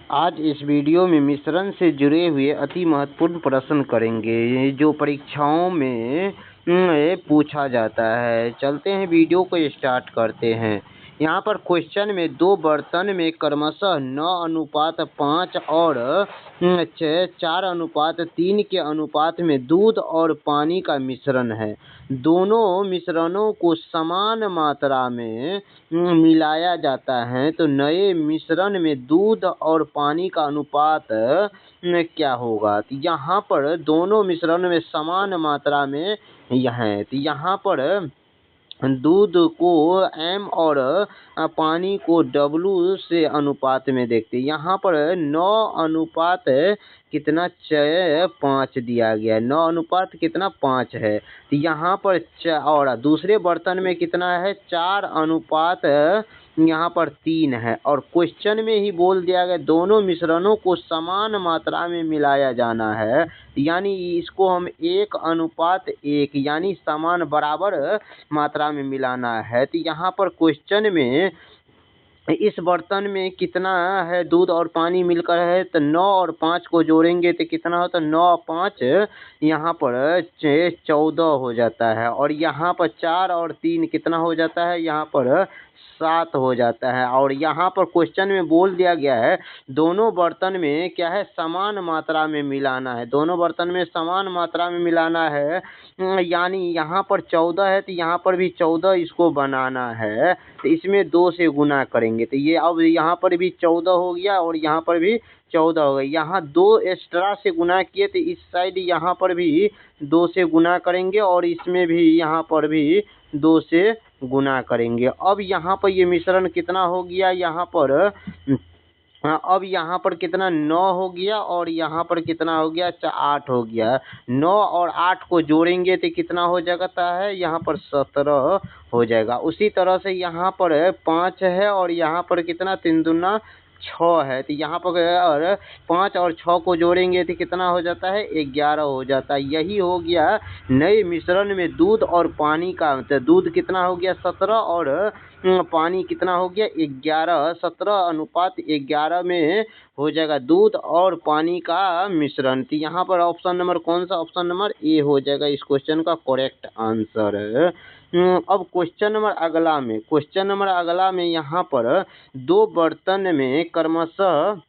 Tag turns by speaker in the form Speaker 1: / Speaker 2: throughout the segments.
Speaker 1: आज इस वीडियो में मिश्रण से जुड़े हुए अति महत्वपूर्ण प्रश्न करेंगे जो परीक्षाओं में पूछा जाता है। चलते हैं वीडियो को स्टार्ट करते हैं। यहाँ पर क्वेश्चन में दो बर्तन में क्रमशः 9:5 और 4:3 के अनुपात में दूध और पानी का मिश्रण है। दोनों मिश्रणों को समान मात्रा में मिलाया जाता है तो नए मिश्रण में दूध और पानी का अनुपात क्या होगा। तो यहाँ पर दोनों मिश्रण में समान मात्रा में है तो यहाँ पर दूध को M और पानी को W से अनुपात में देखते हैं। यहाँ पर 9 कितना 5 दिया गया है। 9 कितना 5 है। तो यहाँ पर और दूसरे बर्तन में कितना है 4 यहाँ पर 3 है और क्वेश्चन में ही बोल दिया गया दोनों मिश्रणों को समान मात्रा में मिलाया जाना है, यानी इसको हम 1:1 यानी समान बराबर मात्रा में मिलाना है। तो यहाँ पर क्वेश्चन में इस बर्तन में कितना है दूध और पानी मिलकर है तो 9 और 5 को जोड़ेंगे तो कितना होता है 9 और 5 यहाँ पर 14 हो जाता है और यहाँ पर 4 और 3 कितना हो जाता है यहाँ पर 7 हो जाता है। और यहाँ पर क्वेश्चन में बोल दिया गया है दोनों बर्तन में क्या है समान मात्रा में मिलाना है। दोनों बर्तन में समान मात्रा में मिलाना है यानी यहाँ पर 14 है तो यहाँ पर भी 14 इसको बनाना है तो इसमें 2 से गुना करेंगे तो ये अब यहाँ पर भी 14 हो गया और यहाँ पर भी 14 हो गया। यहाँ 2 एक्स्ट्रा से गुना किए तो इस साइड यहाँ पर भी 2 से गुना करेंगे और इसमें भी यहाँ पर भी 2 से गुना करेंगे। अब यहाँ पर ये मिश्रण कितना हो गया यहाँ पर अब यहाँ पर कितना 9 हो गया और यहाँ पर कितना हो गया 8 हो गया। 9 और 8 को जोड़ेंगे तो कितना हो जाता है यहाँ पर 17 हो जाएगा। उसी तरह से यहाँ पर 5 है और यहाँ पर कितना 3 दूना 6 है तो यहाँ पर और 5 और 6 को जोड़ेंगे तो कितना हो जाता है 11 हो जाता है। यही हो गया नए मिश्रण में दूध और पानी का। तो दूध कितना हो गया 17 और पानी कितना हो गया 11। 17:11 में हो जाएगा दूध और पानी का मिश्रण। तो यहाँ पर ऑप्शन नंबर कौन सा ऑप्शन नंबर ए हो जाएगा इस क्वेश्चन का करेक्ट आंसर। अब क्वेश्चन नंबर अगला में यहाँ पर दो बर्तन में क्रमशः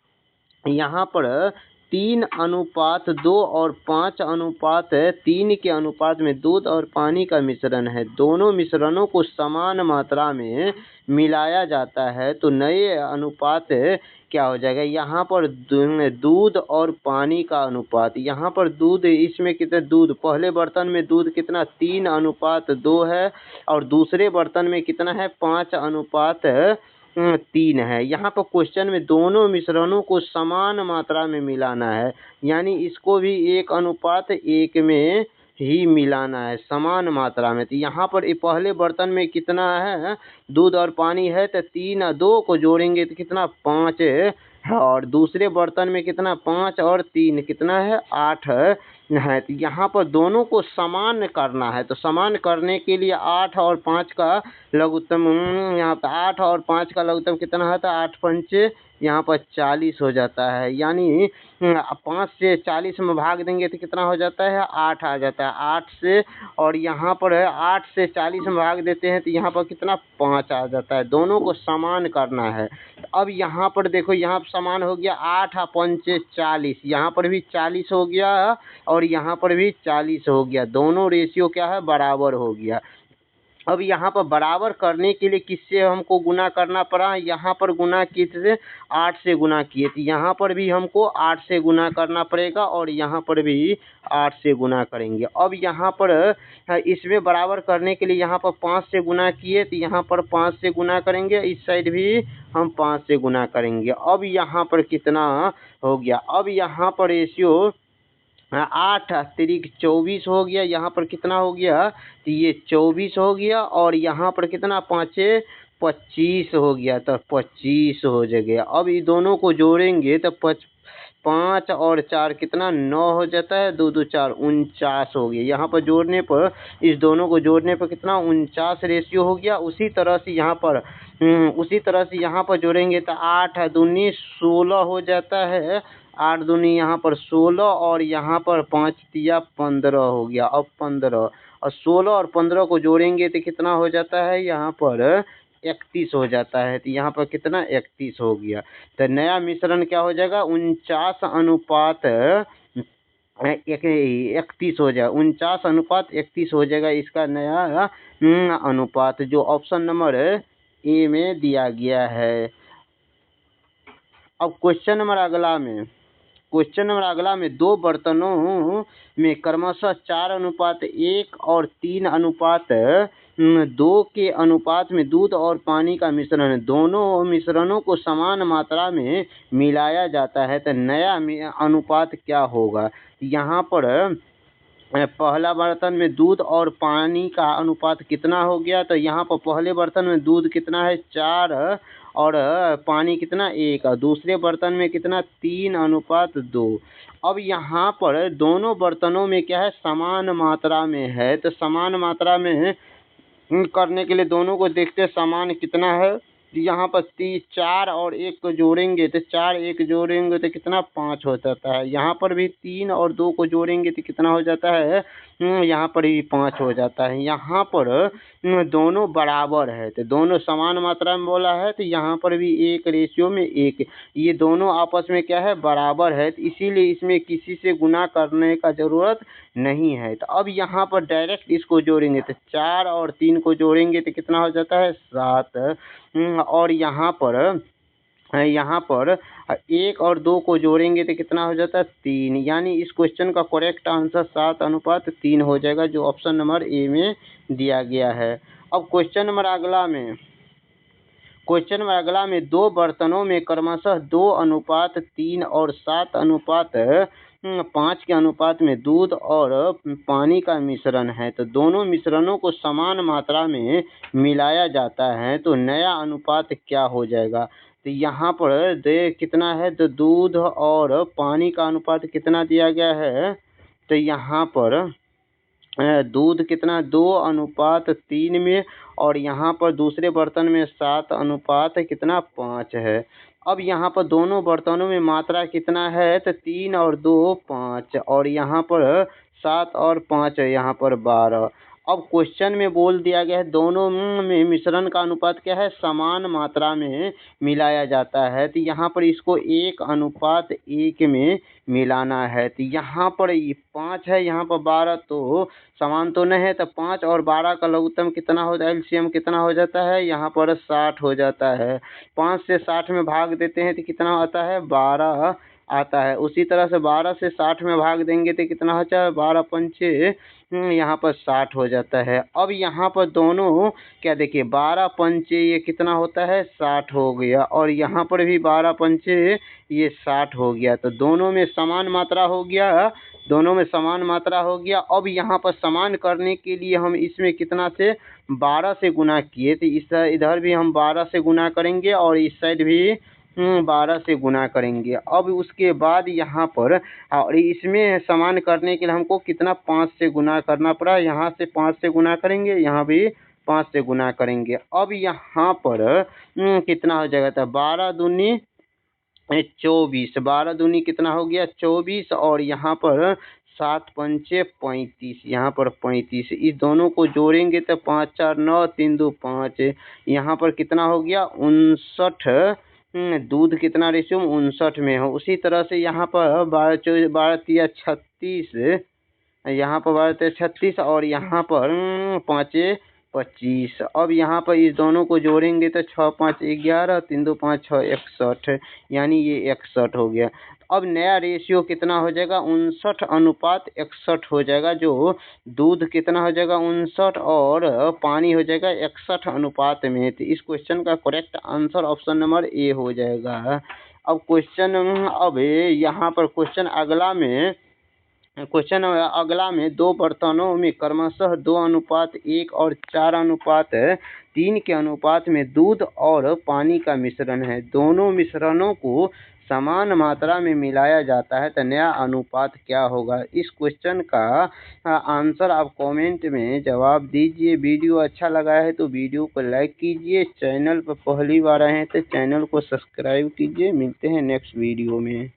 Speaker 1: यहाँ पर 3:2 और 5:3 के अनुपात में दूध और पानी का मिश्रण है। दोनों मिश्रणों को समान मात्रा में मिलाया जाता है तो नए अनुपात क्या हो जाएगा यहाँ पर दूध और पानी का अनुपात। यहाँ पर दूध इसमें कितना दूध पहले बर्तन में दूध कितना 3:2 है और दूसरे बर्तन में कितना है 5:3 है। यहाँ पर क्वेश्चन में दोनों मिश्रणों को समान मात्रा में मिलाना है यानी इसको भी 1:1 में ही मिलाना है समान मात्रा में। तो यहाँ पर पहले बर्तन में कितना है दूध और पानी है तो 3 2 को जोड़ेंगे तो कितना 5 है और दूसरे बर्तन में कितना 5 और 3 कितना है 8 है। तो यहाँ पर दोनों को समान करना है तो समान करने के लिए 8 और 5 का लघुत्तम यहाँ पर 8 और 5 का लघुत्तम कितना है तो 8 पंचे यहाँ पर 40 हो जाता है यानी 5 से 40 में भाग देंगे तो कितना हो जाता है 8 आ जाता है। 8 से और यहाँ पर 8 से 40 में भाग देते हैं तो यहाँ पर कितना 5 आ जाता है। दोनों को समान करना है। अब यहाँ पर देखो यहाँ पर समान हो गया 8 पंचे 40, यहाँ पर भी 40 हो गया और यहाँ पर भी 40 हो गया। दोनों रेशियो क्या है बराबर हो गया। अब यहाँ पर बराबर करने के लिए किससे हमको गुना करना पड़ा यहाँ पर गुना किससे 8 से गुना किए तो यहाँ पर भी हमको 8 से गुना करना पड़ेगा और यहाँ पर भी 8 से गुना करेंगे। अब यहाँ पर इसमें बराबर करने के लिए यहाँ पर 5 से गुना किए तो यहाँ पर 5 से गुना करेंगे, इस साइड भी हम 5 से गुना करेंगे। अब यहाँ पर कितना हो गया अब यहाँ पर रेशियो 8 अतिरिक्त 24 हो गया। यहाँ पर कितना हो गया तो ये 24 हो गया और यहाँ पर कितना 5 25 हो गया तो 25 हो जाएगा। अब ये दोनों को जोड़ेंगे तो 5 और 4 कितना 9 हो जाता है, 2 2 4 49 हो गया। यहाँ पर जोड़ने पर इस दोनों को जोड़ने पर कितना 49 रेशियो हो गया। उसी तरह से यहाँ पर उसी तरह से यहाँ पर जोड़ेंगे तो 8 दूनी 16 हो जाता है। 8 दूनी यहाँ पर 16 और यहाँ पर 5 तिया 15 हो गया। अब 15 और 16 और 15 को जोड़ेंगे तो कितना हो जाता है, यहाँ पर 31 हो जाता है। तो यहाँ पर कितना 31 हो गया। तो नया मिश्रण क्या हो जाएगा, 49:31 हो जाएगा। 49:31 हो जाएगा इसका नया अनुपात, जो ऑप्शन नंबर ए में दिया गया है। अब क्वेश्चन नंबर अगला में दो बर्तनों में क्रमशः 4:1 और 3:2 के अनुपात में दूध और पानी का मिश्रण है। दोनों मिश्रणों को समान मात्रा में मिलाया जाता है, तो नया अनुपात क्या होगा। यहाँ पर पहला बर्तन में दूध और पानी का अनुपात कितना हो गया, तो यहाँ पर पहले बर्तन में दूध कितना है 4 और पानी कितना 1, और दूसरे बर्तन में कितना 3:2। अब यहाँ पर दोनों बर्तनों में क्या है, समान मात्रा में है। तो समान मात्रा में करने के लिए दोनों को देखते समान कितना है। यहाँ पर 4 और 1 को जोड़ेंगे तो 4 1 जोड़ेंगे तो कितना 5 हो जाता है। यहाँ पर भी 3 और 2 को जोड़ेंगे तो कितना हो जाता है, यहाँ पर भी 5 हो जाता है। यहाँ पर दोनों बराबर है, तो दोनों समान मात्रा में बोला है, तो यहाँ पर भी 1:1, ये दोनों आपस में क्या है, बराबर है। तो इसीलिए इसमें किसी से गुना करने का जरूरत नहीं है। तो अब यहाँ पर डायरेक्ट इसको जोड़ेंगे तो 4 और 3 को जोड़ेंगे तो कितना हो जाता है 7, और यहाँ पर 1 और 2 को जोड़ेंगे तो कितना हो जाता है 3। यानी इस क्वेश्चन का करेक्ट आंसर 7:3 हो जाएगा, जो ऑप्शन नंबर ए में दिया गया है। अब क्वेश्चन नंबर अगला में दो बर्तनों में क्रमशः 2:3 और 7:5 के अनुपात में दूध और पानी का मिश्रण है। तो दोनों मिश्रणों को समान मात्रा में मिलाया जाता है, तो नया अनुपात क्या हो जाएगा। तो यहाँ पर कितना है, तो दूध और पानी का अनुपात कितना दिया गया है, तो यहाँ पर दूध कितना 2:3 में, और यहाँ पर दूसरे बर्तन में 7:5 है। अब यहाँ पर दोनों बर्तनों में मात्रा कितना है, तो 3 और 2 5, और यहाँ पर 7 और 5 है, यहाँ पर 12। अब क्वेश्चन में बोल दिया गया है दोनों में मिश्रण का अनुपात क्या है, समान मात्रा में मिलाया जाता है। तो यहाँ पर इसको 1:1 में मिलाना है। तो यहाँ पर 5 है, यहाँ पर 12, तो समान तो नहीं है। तो 5 और 12 का लघुत्तम कितना हो जाता है, एलसीएम कितना हो जाता है, यहाँ पर 60 हो जाता है। 5 से 60 में भाग देते हैं तो कितना आता है 12 आता है। उसी तरह से 12 से 60 में भाग देंगे तो कितना हो जाए 12 पंचे यहाँ पर 60 हो जाता है। अब यहाँ पर दोनों क्या देखिए 12 पंचे ये कितना होता है 60 हो गया, और यहाँ पर भी 12 पंचे ये 60 हो गया। तो दोनों में समान मात्रा हो गया। अब यहाँ पर समान करने के लिए हम इसमें कितना से 12 से गुना किए, तो इस इधर भी हम 12 से गुना करेंगे और इस साइड भी 12 से गुना करेंगे। अब उसके बाद यहाँ पर और इसमें समान करने के लिए हमको कितना 5 से गुना करना पड़ा। यहाँ से 5 से गुना करेंगे, यहाँ भी 5 से गुना करेंगे। अब यहाँ पर कितना हो जाएगा, तो 12 दूनी 24, 12 दूनी कितना हो गया 24, और यहाँ पर 7 पंचे 35, यहाँ पर 35। इस दोनों को जोड़ेंगे तो 5 4 9 3 2 5, यहाँ पर कितना हो गया 59। दूध कितना रेशियो 59 में हो। उसी तरह से यहाँ पर 12 3 36, यहाँ पर 12 3 36, और यहाँ पर 5 25। अब यहाँ पर इस दोनों को जोड़ेंगे तो 6 5 11, 3 2 5 6 61, यानी ये 61 हो गया। अब नया रेशियो कितना हो जाएगा 59:61 हो जाएगा, जो दूध कितना हो जाएगा 59 और पानी हो जाएगा 61 अनुपात में। तो इस क्वेश्चन का correct answer option number A हो जाएगा। अब यहाँ पर क्वेश्चन अगला में दो बर्तनों में क्रमशः 2:1 और 4:3 के अनुपात में दूध और पानी का मिश्रण है। दोनों मिश्रणों को समान मात्रा में मिलाया जाता है तो नया अनुपात क्या होगा। इस क्वेश्चन का आंसर आप कमेंट में जवाब दीजिए। वीडियो अच्छा लगा है तो वीडियो को लाइक कीजिए। चैनल पर पहली बार आए हैं तो चैनल को सब्सक्राइब कीजिए। मिलते हैं नेक्स्ट वीडियो में।